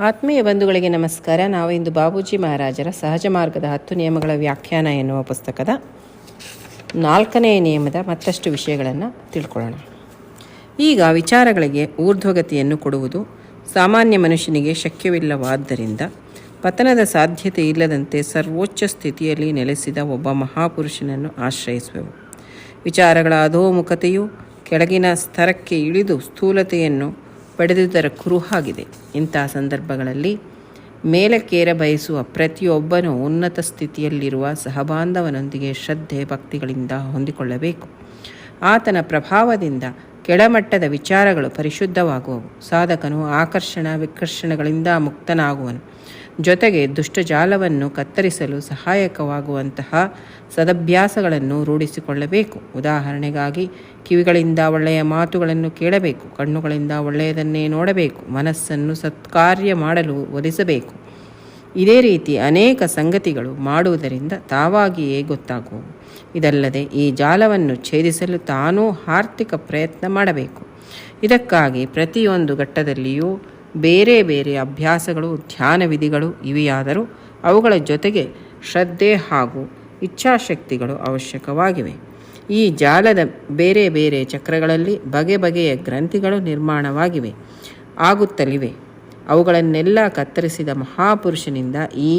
ಆತ್ಮೀಯ ಬಂಧುಗಳಿಗೆ ನಮಸ್ಕಾರ. ನಾವು ಇಂದು ಬಾಬೂಜಿ ಮಹಾರಾಜರ ಸಹಜ ಮಾರ್ಗದ 10 ನಿಯಮಗಳ ವ್ಯಾಖ್ಯಾನ ಎನ್ನುವ ಪುಸ್ತಕದ 4ನೇ ನಿಯಮದ ಮತ್ತಷ್ಟು ವಿಷಯಗಳನ್ನು ತಿಳ್ಕೊಳ್ಳೋಣ. ಈಗ ವಿಚಾರಗಳಿಗೆ ಊರ್ಧ್ವಗತಿಯನ್ನು ಕೊಡುವುದು ಸಾಮಾನ್ಯ ಮನುಷ್ಯನಿಗೆ ಶಕ್ಯವಿಲ್ಲವಾದ್ದರಿಂದ ಪತನದ ಸಾಧ್ಯತೆ ಇಲ್ಲದಂತೆ ಸರ್ವೋಚ್ಚ ಸ್ಥಿತಿಯಲ್ಲಿ ನೆಲೆಸಿದ ಒಬ್ಬ ಮಹಾಪುರುಷನನ್ನು ಆಶ್ರಯಿಸುವೆವು. ವಿಚಾರಗಳ ಅಧೋಮುಖತೆಯು ಕೆಳಗಿನ ಸ್ತರಕ್ಕೆ ಇಳಿದು ಸ್ಥೂಲತೆಯನ್ನು ಪಡೆದುದರ ಕುರುಹಾಗಿದೆ. ಇಂಥ ಸಂದರ್ಭಗಳಲ್ಲಿ ಮೇಲಕ್ಕೇರ ಬಯಸುವ ಪ್ರತಿಯೊಬ್ಬನೂ ಉನ್ನತ ಸ್ಥಿತಿಯಲ್ಲಿರುವ ಸಹಬಾಂಧವನೊಂದಿಗೆ ಶ್ರದ್ಧೆ ಭಕ್ತಿಗಳಿಂದ ಹೊಂದಿಕೊಳ್ಳಬೇಕು. ಆತನ ಪ್ರಭಾವದಿಂದ ಕೆಳಮಟ್ಟದ ವಿಚಾರಗಳು ಪರಿಶುದ್ಧವಾಗುವವು. ಸಾಧಕನು ಆಕರ್ಷಣ ವಿಕರ್ಷಣಗಳಿಂದ ಮುಕ್ತನಾಗುವನು. ಜೊತೆಗೆ ದುಷ್ಟಜಾಲವನ್ನು ಕತ್ತರಿಸಲು ಸಹಾಯಕವಾಗುವಂತಹ ಸದಭ್ಯಾಸಗಳನ್ನು ರೂಢಿಸಿಕೊಳ್ಳಬೇಕು. ಉದಾಹರಣೆಗಾಗಿ ಕಿವಿಗಳಿಂದ ಒಳ್ಳೆಯ ಮಾತುಗಳನ್ನು ಕೇಳಬೇಕು, ಕಣ್ಣುಗಳಿಂದ ಒಳ್ಳೆಯದನ್ನೇ ನೋಡಬೇಕು, ಮನಸ್ಸನ್ನು ಸತ್ಕಾರ್ಯ ಮಾಡಲು ಒಲಿಸಬೇಕು. ಇದೇ ರೀತಿ ಅನೇಕ ಸಂಗತಿಗಳು ಮಾಡುವುದರಿಂದ ತಾವಾಗಿಯೇ ಗೊತ್ತಾಗುವವು. ಇದಲ್ಲದೆ ಈ ಜಾಲವನ್ನು ಛೇದಿಸಲು ತಾನೂ ಆರ್ಥಿಕ ಪ್ರಯತ್ನ ಮಾಡಬೇಕು. ಇದಕ್ಕಾಗಿ ಪ್ರತಿಯೊಂದು ಘಟ್ಟದಲ್ಲಿಯೂ ಬೇರೆ ಬೇರೆ ಅಭ್ಯಾಸಗಳು, ಧ್ಯಾನ ವಿಧಿಗಳು ಇವೆಯಾದರೂ ಅವುಗಳ ಜೊತೆಗೆ ಶ್ರದ್ಧೆ ಹಾಗೂ ಇಚ್ಛಾಶಕ್ತಿಗಳು ಅವಶ್ಯಕವಾಗಿವೆ. ಈ ಜಾಲದ ಬೇರೆ ಬೇರೆ ಚಕ್ರಗಳಲ್ಲಿ ಬಗೆ ಬಗೆಯ ಗ್ರಂಥಿಗಳು ನಿರ್ಮಾಣವಾಗಿವೆ, ಆಗುತ್ತಲಿವೆ. ಅವುಗಳನ್ನೆಲ್ಲ ಕತ್ತರಿಸಿದ ಮಹಾಪುರುಷನಿಂದ ಈ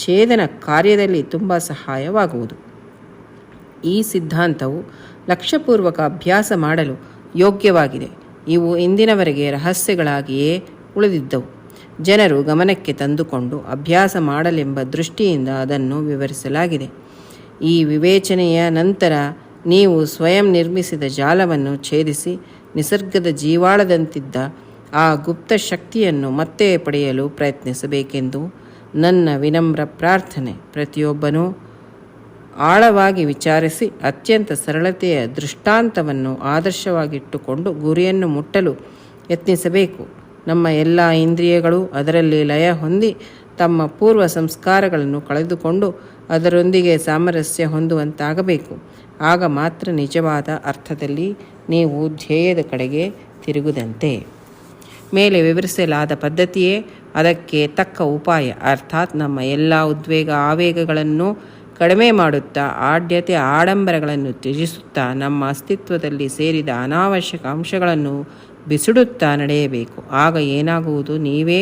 ಛೇದನ ಕಾರ್ಯದಲ್ಲಿ ತುಂಬ ಸಹಾಯವಾಗುವುದು. ಈ ಸಿದ್ಧಾಂತವು ಲಕ್ಷ್ಯಪೂರ್ವಕ ಅಭ್ಯಾಸ ಮಾಡಲು ಯೋಗ್ಯವಾಗಿದೆ. ಇವು ಇಂದಿನವರೆಗೆ ರಹಸ್ಯಗಳಾಗಿಯೇ ಉಳಿದಿದ್ದವು. ಜನರು ಗಮನಕ್ಕೆ ತಂದುಕೊಂಡು ಅಭ್ಯಾಸ ಮಾಡಲೆಂಬ ದೃಷ್ಟಿಯಿಂದ ಅದನ್ನು ವಿವರಿಸಲಾಗಿದೆ. ಈ ವಿವೇಚನೆಯ ನಂತರ ನೀವು ಸ್ವಯಂ ನಿರ್ಮಿಸಿದ ಜಾಲವನ್ನು ಛೇದಿಸಿ ನಿಸರ್ಗದ ಜೀವಾಳದಂತಿದ್ದ ಆ ಗುಪ್ತ ಶಕ್ತಿಯನ್ನು ಮತ್ತೆ ಪಡೆಯಲು ಪ್ರಯತ್ನಿಸಬೇಕೆಂದು ನನ್ನ ವಿನಮ್ರ ಪ್ರಾರ್ಥನೆ. ಪ್ರತಿಯೊಬ್ಬನೂ ಆಳವಾಗಿ ವಿಚಾರಿಸಿ ಅತ್ಯಂತ ಸರಳತೆಯ ದೃಷ್ಟಾಂತವನ್ನು ಆದರ್ಶವಾಗಿಟ್ಟುಕೊಂಡು ಗುರಿಯನ್ನು ಮುಟ್ಟಲು ಯತ್ನಿಸಬೇಕು. ನಮ್ಮ ಎಲ್ಲ ಇಂದ್ರಿಯಗಳು ಅದರಲ್ಲಿ ಲಯ ಹೊಂದಿ ತಮ್ಮ ಪೂರ್ವ ಸಂಸ್ಕಾರಗಳನ್ನು ಕಳೆದುಕೊಂಡು ಅದರೊಂದಿಗೆ ಸಾಮರಸ್ಯ ಹೊಂದುವಂತಾಗಬೇಕು. ಆಗ ಮಾತ್ರ ನಿಜವಾದ ಅರ್ಥದಲ್ಲಿ ನೀವು ಧ್ಯೇಯದ ಕಡೆಗೆ ತಿರುಗುದಂತೆ. ಮೇಲೆ ವಿವರಿಸಲಾದ ಪದ್ಧತಿಯೇ ಅದಕ್ಕೆ ತಕ್ಕ ಉಪಾಯ. ಅರ್ಥಾತ್ ನಮ್ಮ ಎಲ್ಲ ಉದ್ವೇಗ ಆವೇಗಗಳನ್ನು ಕಡಿಮೆ ಮಾಡುತ್ತಾ ಆಡ್ಯತೆ ಆಡಂಬರಗಳನ್ನು ತ್ಯಜಿಸುತ್ತಾ ನಮ್ಮ ಅಸ್ತಿತ್ವದಲ್ಲಿ ಸೇರಿದ ಅನಾವಶ್ಯಕ ಅಂಶಗಳನ್ನು ಬಿಸಿಡುತ್ತಾ ನಡೆಯಬೇಕು. ಆಗ ಏನಾಗುವುದು? ನೀವೇ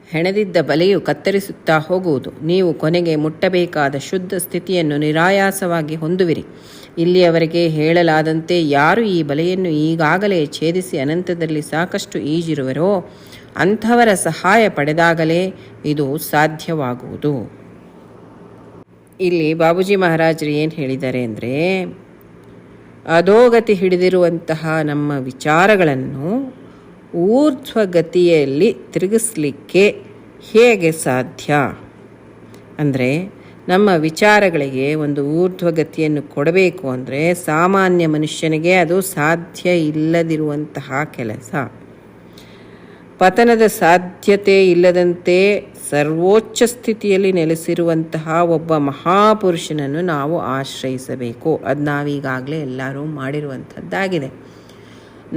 ಹೆಣೆದಿದ್ದ ಬಲೆಯು ಕತ್ತರಿಸುತ್ತಾ ಹೋಗುವುದು. ನೀವು ಕೊನೆಗೆ ಮುಟ್ಟಬೇಕಾದ ಶುದ್ಧ ಸ್ಥಿತಿಯನ್ನು ನಿರಾಯಾಸವಾಗಿ ಹೊಂದುವಿರಿ. ಇಲ್ಲಿಯವರೆಗೆ ಹೇಳಲಾದಂತೆ ಯಾರು ಈ ಬಲೆಯನ್ನು ಈಗಾಗಲೇ ಛೇದಿಸಿ ಅನಂತದಲ್ಲಿ ಸಾಕಷ್ಟು ಈಜಿರುವರೋ ಅಂಥವರ ಸಹಾಯ ಪಡೆದಾಗಲೇ ಇದು ಸಾಧ್ಯವಾಗುವುದು. ಇಲ್ಲಿ ಬಾಬೂಜಿ ಮಹಾರಾಜರು ಏನು ಹೇಳಿದ್ದಾರೆ ಅಂದರೆ, ಅಧೋಗತಿ ಹಿಡಿದಿರುವಂತಹ ನಮ್ಮ ವಿಚಾರಗಳನ್ನು ಊರ್ಧ್ವಗತಿಯಲ್ಲಿ ತಿರುಗಿಸಲಿಕ್ಕೆ ಹೇಗೆ ಸಾಧ್ಯ ಅಂದರೆ, ನಮ್ಮ ವಿಚಾರಗಳಿಗೆ ಒಂದು ಊರ್ಧ್ವಗತಿಯನ್ನು ಕೊಡಬೇಕು ಅಂದರೆ ಸಾಮಾನ್ಯ ಮನುಷ್ಯನಿಗೆ ಅದು ಸಾಧ್ಯ ಇಲ್ಲದಿರುವಂತಹ ಕೆಲಸ. ಪತನದ ಸಾಧ್ಯತೆ ಇಲ್ಲದಂತೆ ಸರ್ವೋಚ್ಚ ಸ್ಥಿತಿಯಲ್ಲಿ ನೆಲೆಸಿರುವಂತಹ ಒಬ್ಬ ಮಹಾಪುರುಷನನ್ನು ನಾವು ಆಶ್ರಯಿಸಬೇಕು. ಅದು ನಾವೀಗಾಗಲೇ ಎಲ್ಲರೂ ಮಾಡಿರುವಂಥದ್ದಾಗಿದೆ.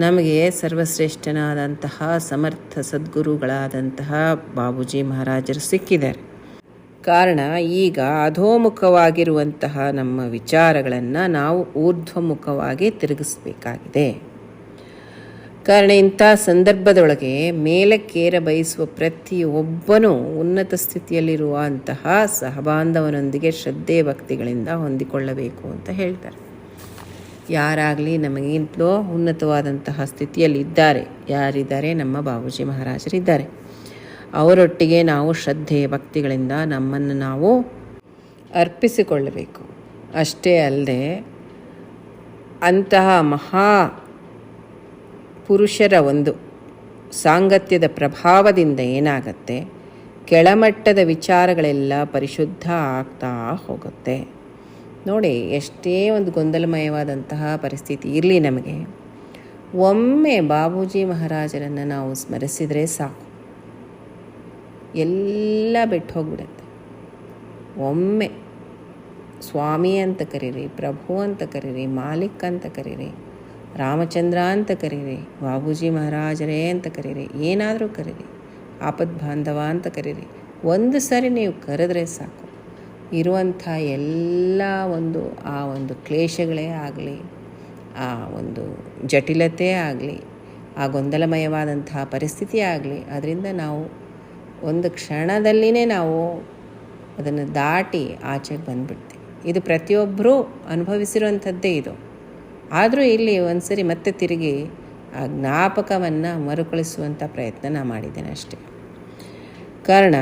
ನಮಗೆ ಸರ್ವಶ್ರೇಷ್ಠನಾದಂತಹ ಸಮರ್ಥ ಸದ್ಗುರುಗಳಾದಂತಹ ಬಾಬೂಜಿ ಮಹಾರಾಜರು ಸಿಕ್ಕಿದ್ದಾರೆ. ಕಾರಣ ಈಗ ಅಧೋಮುಖವಾಗಿರುವಂತಹ ನಮ್ಮ ವಿಚಾರಗಳನ್ನು ನಾವು ಊರ್ಧ್ವಮುಖವಾಗಿ ತಿರುಗಿಸಬೇಕಾಗಿದೆ. ಕಾರಣ ಇಂಥ ಸಂದರ್ಭದೊಳಗೆ ಮೇಲಕ್ಕೇರ ಬಯಸುವ ಪ್ರತಿಯೊಬ್ಬನೂ ಉನ್ನತ ಸ್ಥಿತಿಯಲ್ಲಿರುವಂತಹ ಸಹಬಾಂಧವನೊಂದಿಗೆ ಶ್ರದ್ಧೆ ಭಕ್ತಿಗಳಿಂದ ಹೊಂದಿಕೊಳ್ಳಬೇಕು ಅಂತ ಹೇಳ್ತಾರೆ. ಯಾರಾಗಲಿ ನಮಗಿಂತಲೂ ಉನ್ನತವಾದಂತಹ ಸ್ಥಿತಿಯಲ್ಲಿ ಇದ್ದಾರೆ. ಯಾರಿದ್ದಾರೆ? ನಮ್ಮ ಬಾಬೂಜಿ ಮಹಾರಾಜರಿದ್ದಾರೆ. ಅವರೊಟ್ಟಿಗೆ ನಾವು ಶ್ರದ್ಧೆ ಭಕ್ತಿಗಳಿಂದ ನಮ್ಮನ್ನು ನಾವು ಅರ್ಪಿಸಿಕೊಳ್ಳಬೇಕು. ಅಷ್ಟೇ ಅಲ್ಲದೆ ಅಂತಹ ಮಹಾ ಪುರುಷರ ಒಂದು ಸಾಂಗತ್ಯದ ಪ್ರಭಾವದಿಂದ ಏನಾಗತ್ತೆ, ಕೆಳಮಟ್ಟದ ವಿಚಾರಗಳೆಲ್ಲ ಪರಿಶುದ್ಧ ಆಗ್ತಾ ಹೋಗುತ್ತೆ. ನೋಡಿ, ಎಷ್ಟೇ ಒಂದು ಗೊಂದಲಮಯವಾದಂತಹ ಪರಿಸ್ಥಿತಿ ಇರಲಿ, ನಮಗೆ ಒಮ್ಮೆ ಬಾಬೂಜಿ ಮಹಾರಾಜರನ್ನು ನಾವು ಸ್ಮರಿಸಿದರೆ ಸಾಕು, ಎಲ್ಲ ಬಿಟ್ಟು ಹೋಗ್ಬಿಡತ್ತೆ. ಒಮ್ಮೆ ಸ್ವಾಮಿ ಅಂತ ಕರೀರಿ, ಪ್ರಭು ಅಂತ ಕರೀರಿ, ಮಾಲಿಕ್ ಅಂತ ಕರೀರಿ, ರಾಮಚಂದ್ರ ಅಂತ ಕರೀರಿ, ಬಾಬೂಜಿ ಮಹಾರಾಜರೇ ಅಂತ ಕರೀರಿ, ಏನಾದರೂ ಕರೀರಿ, ಆಪದ್ಬಾಂಧವ ಅಂತ ಕರೀರಿ. ಒಂದು ಸಾರಿ ನೀವು ಕರೆದ್ರೆ ಸಾಕು, ಇರುವಂಥ ಎಲ್ಲ ಆ ಒಂದು ಕ್ಲೇಶಗಳೇ ಆಗಲಿ, ಆ ಒಂದು ಜಟಿಲತೆ ಆಗಲಿ, ಆ ಗೊಂದಲಮಯವಾದಂತಹ ಪರಿಸ್ಥಿತಿ ಆಗಲಿ, ಅದರಿಂದ ನಾವು ಒಂದು ಕ್ಷಣದಲ್ಲಿನೇ ನಾವು ಅದನ್ನು ದಾಟಿ ಆಚೆಗೆ ಬಂದುಬಿಡ್ತೀವಿ. ಇದು ಪ್ರತಿಯೊಬ್ಬರೂ ಅನುಭವಿಸಿರುವಂಥದ್ದೇ ಇದು. ಆದರೂ ಇಲ್ಲಿ ಒಂದು ಸರಿ ಮತ್ತೆ ತಿರುಗಿ ಆ ಜ್ಞಾಪಕವನ್ನು ಮರುಕಳಿಸುವಂಥ ಪ್ರಯತ್ನ ನಾನು ಮಾಡಿದ್ದೇನೆ ಅಷ್ಟೇ. ಕಾರಣ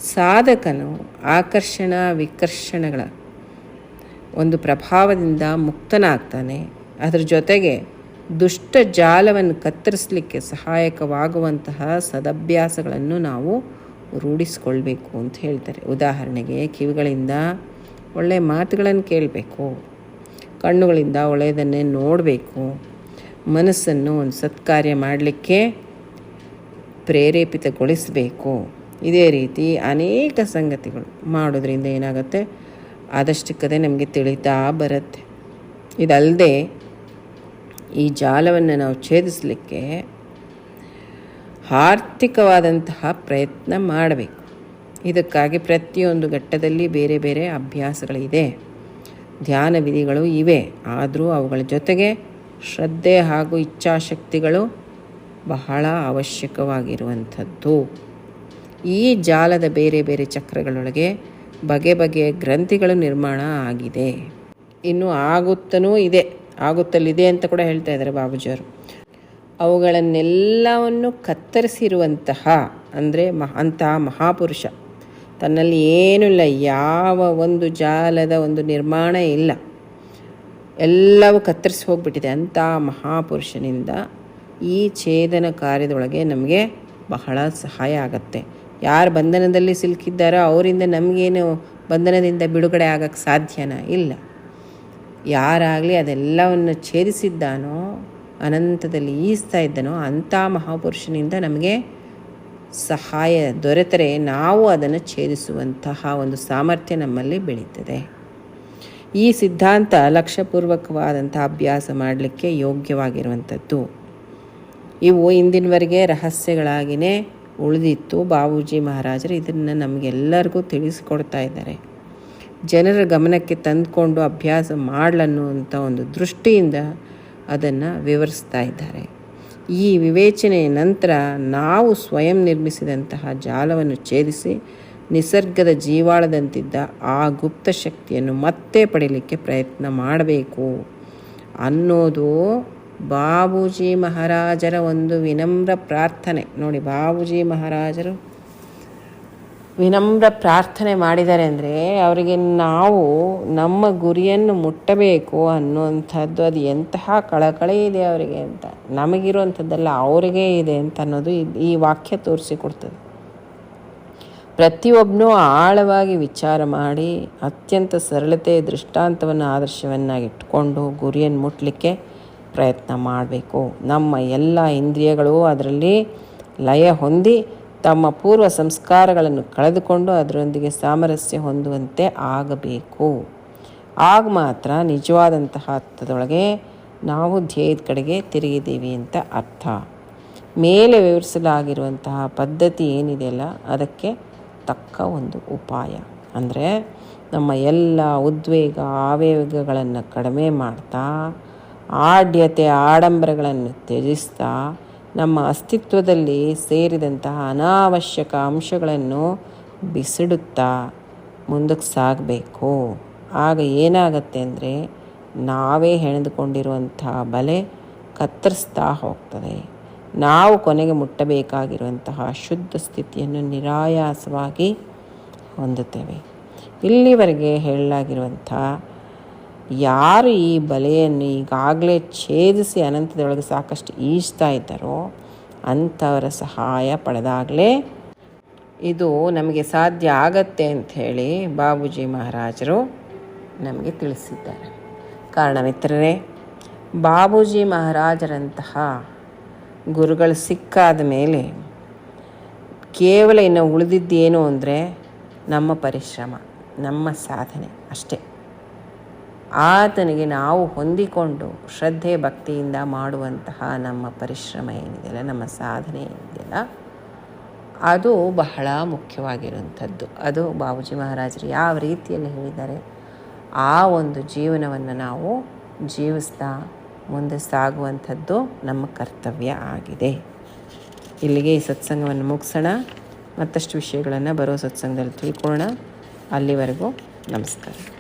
ಸಾಧಕನು ಆಕರ್ಷಣ ವಿಕರ್ಷಣಗಳ ಒಂದು ಪ್ರಭಾವದಿಂದ ಮುಕ್ತನಾಗ್ತಾನೆ. ಅದರ ಜೊತೆಗೆ ದುಷ್ಟ ಜಾಲವನ್ನು ಕತ್ತರಿಸಲಿಕ್ಕೆ ಸಹಾಯಕವಾಗುವಂತಹ ಸದಭ್ಯಾಸಗಳನ್ನು ನಾವು ರೂಢಿಸ್ಕೊಳ್ಬೇಕು ಅಂತ ಹೇಳ್ತಾರೆ. ಉದಾಹರಣೆಗೆ, ಕಿವಿಗಳಿಂದ ಒಳ್ಳೆಯ ಮಾತುಗಳನ್ನು ಕೇಳಬೇಕು, ಕಣ್ಣುಗಳಿಂದ ಒಳ್ಳೆಯದನ್ನೇ ನೋಡಬೇಕು, ಮನಸ್ಸನ್ನು ಒಂದು ಸತ್ಕಾರ್ಯ ಮಾಡಲಿಕ್ಕೆ ಪ್ರೇರೇಪಿತಗೊಳಿಸಬೇಕು. ಇದೇ ರೀತಿ ಅನೇಕ ಸಂಗತಿಗಳು ಮಾಡೋದ್ರಿಂದ ಏನಾಗುತ್ತೆ, ಆದಷ್ಟಕ್ಕದೇ ನಮಗೆ ತಿಳಿತಾ ಬರುತ್ತೆ. ಇದಲ್ಲದೆ ಈ ಜಾಲವನ್ನು ನಾವು ಛೇದಿಸಲಿಕ್ಕೆ ಆರ್ಥಿಕವಾದಂತಹ ಪ್ರಯತ್ನ ಮಾಡಬೇಕು. ಇದಕ್ಕಾಗಿ ಪ್ರತಿಯೊಂದು ಘಟ್ಟದಲ್ಲಿ ಬೇರೆ ಬೇರೆ ಅಭ್ಯಾಸಗಳಿದೆ, ಧ್ಯಾನ ವಿಧಿಗಳು ಇವೆ. ಆದರೂ ಅವುಗಳ ಜೊತೆಗೆ ಶ್ರದ್ಧೆ ಹಾಗೂ ಇಚ್ಛಾಶಕ್ತಿಗಳು ಬಹಳ ಅವಶ್ಯಕವಾಗಿರುವಂಥದ್ದು. ಈ ಜಾಲದ ಬೇರೆ ಬೇರೆ ಚಕ್ರಗಳೊಳಗೆ ಬಗೆ ಬಗೆಯ ಗ್ರಂಥಿಗಳು ನಿರ್ಮಾಣ ಆಗಿದೆ, ಇನ್ನು ಆಗುತ್ತಲಿದೆ ಅಂತ ಕೂಡ ಹೇಳ್ತಾ ಇದ್ದಾರೆ ಬಾಬೂಜಿಯವರು. ಅವುಗಳನ್ನೆಲ್ಲವನ್ನು ಕತ್ತರಿಸಿರುವಂತಹ ಅಂದರೆ ಅಂತಹ ಮಹಾಪುರುಷ, ತನ್ನಲ್ಲಿ ಏನೂ ಇಲ್ಲ, ಯಾವ ಒಂದು ಜಾಲದ ಒಂದು ನಿರ್ಮಾಣ ಇಲ್ಲ, ಎಲ್ಲವೂ ಕತ್ತರಿಸಿ ಹೋಗ್ಬಿಟ್ಟಿದೆ. ಅಂಥ ಮಹಾಪುರುಷನಿಂದ ಈ ಛೇದನ ಕಾರ್ಯದೊಳಗೆ ನಮಗೆ ಬಹಳ ಸಹಾಯ ಆಗತ್ತೆ. ಯಾರು ಬಂಧನದಲ್ಲಿ ಸಿಲುಕಿದ್ದಾರೋ ಅವರಿಂದ ನಮಗೇನು ಬಂಧನದಿಂದ ಬಿಡುಗಡೆ ಆಗೋಕ್ಕೆ ಸಾಧ್ಯನಾ? ಇಲ್ಲ. ಯಾರಾಗಲಿ ಅದೆಲ್ಲವನ್ನು ಛೇದಿಸಿದ್ದಾನೋ, ಅನಂತದಲ್ಲಿ ಈಸ್ತಾ ಇದ್ದಾನೋ ಅಂಥ ಮಹಾಪುರುಷನಿಂದ ನಮಗೆ ಸಹಾಯ ದೊರೆತರೆ ನಾವು ಅದನ್ನು ಛೇದಿಸುವಂತಹ ಒಂದು ಸಾಮರ್ಥ್ಯ ನಮ್ಮಲ್ಲಿ ಬೆಳೀತದೆ. ಈ ಸಿದ್ಧಾಂತ ಲಕ್ಷ್ಯಪೂರ್ವಕವಾದಂಥ ಅಭ್ಯಾಸ ಮಾಡಲಿಕ್ಕೆ ಯೋಗ್ಯವಾಗಿರುವಂಥದ್ದು. ಇವು ಇಂದಿನವರೆಗೆ ರಹಸ್ಯಗಳಾಗಿಯೇ ಉಳಿದಿತ್ತು. ಬಾಬೂಜಿ ಮಹಾರಾಜರು ಇದನ್ನು ನಮಗೆಲ್ಲರಿಗೂ ತಿಳಿಸಿಕೊಡ್ತಾ ಇದ್ದಾರೆ. ಜನರ ಗಮನಕ್ಕೆ ತಂದುಕೊಂಡು ಅಭ್ಯಾಸ ಮಾಡಲನ್ನುವಂಥ ಒಂದು ದೃಷ್ಟಿಯಿಂದ ಅದನ್ನು ವಿವರಿಸ್ತಾ ಇದ್ದಾರೆ. ಈ ವಿವೇಚನೆಯ ನಂತರ ನಾವು ಸ್ವಯಂ ನಿರ್ಮಿಸಿದಂತಹ ಜಾಲವನ್ನು ಛೇದಿಸಿ ನಿಸರ್ಗದ ಜೀವಾಳದಂತಿದ್ದ ಆ ಗುಪ್ತ ಶಕ್ತಿಯನ್ನು ಮತ್ತೆ ಪಡೀಲಿಕ್ಕೆ ಪ್ರಯತ್ನ ಮಾಡಬೇಕು ಅನ್ನೋದು ಬಾಬೂಜಿ ಮಹಾರಾಜರ ಒಂದು ವಿನಮ್ರ ಪ್ರಾರ್ಥನೆ. ನೋಡಿ, ಬಾಬೂಜಿ ಮಹಾರಾಜರು ವಿನಮ್ರ ಪ್ರಾರ್ಥನೆ ಮಾಡಿದ್ದಾರೆ ಅಂದರೆ ಅವರಿಗೆ ನಾವು ನಮ್ಮ ಗುರಿಯನ್ನು ಮುಟ್ಟಬೇಕು ಅನ್ನುವಂಥದ್ದು ಅದು ಎಂತಹ ಕಳಕಳಿ ಇದೆ ಅವರಿಗೆ ಅಂತ, ನಮಗಿರುವಂಥದ್ದೆಲ್ಲ ಅವರಿಗೇ ಇದೆ ಅಂತ ಅನ್ನೋದು ಈ ವಾಕ್ಯ ತೋರಿಸಿಕೊಡ್ತದೆ. ಪ್ರತಿಯೊಬ್ಬನೂ ಆಳವಾಗಿ ವಿಚಾರ ಮಾಡಿ ಅತ್ಯಂತ ಸರಳತೆ ದೃಷ್ಟಾಂತವನ್ನು ಆದರ್ಶವನ್ನಾಗಿಟ್ಕೊಂಡು ಗುರಿಯನ್ನು ಮುಟ್ಟಲಿಕ್ಕೆ ಪ್ರಯತ್ನ ಮಾಡಬೇಕು. ನಮ್ಮ ಎಲ್ಲ ಇಂದ್ರಿಯಗಳು ಅದರಲ್ಲಿ ಲಯ ಹೊಂದಿ ತಮ್ಮ ಪೂರ್ವ ಸಂಸ್ಕಾರಗಳನ್ನು ಕಳೆದುಕೊಂಡು ಅದರೊಂದಿಗೆ ಸಾಮರಸ್ಯ ಹೊಂದುವಂತೆ ಆಗಬೇಕು. ಆಗ ಮಾತ್ರ ನಿಜವಾದಂತಹ ಅರ್ಥದೊಳಗೆ ನಾವು ಧ್ಯೇಯದ ಕಡೆಗೆ ತಿರುಗಿದ್ದೀವಿ ಅಂತ ಅರ್ಥ. ಮೇಲೆ ವಿವರಿಸಲಾಗಿರುವಂತಹ ಪದ್ಧತಿ ಏನಿದೆಯಲ್ಲ ಅದಕ್ಕೆ ತಕ್ಕ ಒಂದು ಉಪಾಯ ಅಂದರೆ ನಮ್ಮ ಎಲ್ಲ ಉದ್ವೇಗ ಆವೇಗಗಳನ್ನು ಕಡಿಮೆ ಮಾಡ್ತಾ, ಆಡ್ಯತೆ ಆಡಂಬರಗಳನ್ನು ತ್ಯಜಿಸ್ತಾ, ನಮ್ಮ ಅಸ್ತಿತ್ವದಲ್ಲಿ ಸೇರಿದಂತಹ ಅನಾವಶ್ಯಕ ಅಂಶಗಳನ್ನು ಬಿಸಿಡುತ್ತಾ ಮುಂದಕ್ಕೆ ಸಾಗಬೇಕು. ಆಗ ಏನಾಗತ್ತೆ ಅಂದರೆ ನಾವೇ ಹೆಣೆದುಕೊಂಡಿರುವಂತಹ ಬಲೆ ಕತ್ತರಿಸ್ತಾ ಹೋಗ್ತದೆ. ನಾವು ಕೊನೆಗೆ ಮುಟ್ಟಬೇಕಾಗಿರುವಂತಹ ಶುದ್ಧ ಸ್ಥಿತಿಯನ್ನು ನಿರಾಯಾಸವಾಗಿ ಹೊಂದುತ್ತೇವೆ. ಇಲ್ಲಿವರೆಗೆ ಹೇಳಲಾಗಿರುವಂಥ ಯಾರು ಈ ಬಲೆಯನ್ನು ಈಗಾಗಲೇ ಛೇದಿಸಿ ಅನಂತದೊಳಗೆ ಸಾಕಷ್ಟು ಈಜ್ತಾ ಇದ್ದಾರೋ ಅಂಥವರ ಸಹಾಯ ಪಡೆದಾಗಲೇ ಇದು ನಮಗೆ ಸಾಧ್ಯ ಆಗತ್ತೆ ಅಂಥೇಳಿ ಬಾಬೂಜಿ ಮಹಾರಾಜರು ನಮಗೆ ತಿಳಿಸಿದ್ದಾರೆ. ಕಾರಣ ಮಿತ್ರರೇ, ಬಾಬೂಜಿ ಮಹಾರಾಜರಂತಹ ಗುರುಗಳು ಸಿಕ್ಕಾದ ಮೇಲೆ ಕೇವಲ ಇನ್ನು ಉಳಿದಿದ್ದೇನು ಅಂದರೆ ನಮ್ಮ ಪರಿಶ್ರಮ, ನಮ್ಮ ಸಾಧನೆ ಅಷ್ಟೇ. ಆತನಿಗೆ ನಾವು ಹೊಂದಿಕೊಂಡು ಶ್ರದ್ಧೆ ಭಕ್ತಿಯಿಂದ ಮಾಡುವಂತಹ ನಮ್ಮ ಪರಿಶ್ರಮ ಏನಿದೆಯಲ್ಲ, ನಮ್ಮ ಸಾಧನೆ ಏನಿದೆಯಲ್ಲ, ಅದು ಬಹಳ ಮುಖ್ಯವಾಗಿರುವಂಥದ್ದು. ಅದು ಬಾಬೂಜಿ ಮಹಾರಾಜರು ಯಾವ ರೀತಿಯಲ್ಲಿ ಹೇಳಿದ್ದಾರೆ, ಆ ಒಂದು ಜೀವನವನ್ನು ನಾವು ಜೀವಿಸ್ತಾ ಮುಂದೆ ಸಾಗುವಂಥದ್ದು ನಮ್ಮ ಕರ್ತವ್ಯ ಆಗಿದೆ. ಇಲ್ಲಿಗೆ ಈ ಸತ್ಸಂಗವನ್ನು ಮುಗಿಸೋಣ. ಮತ್ತಷ್ಟು ವಿಷಯಗಳನ್ನು ಬರೋ ಸತ್ಸಂಗದಲ್ಲಿ ತಿಳ್ಕೊಳ್ಳೋಣ. ಅಲ್ಲಿವರೆಗೂ ನಮಸ್ಕಾರ.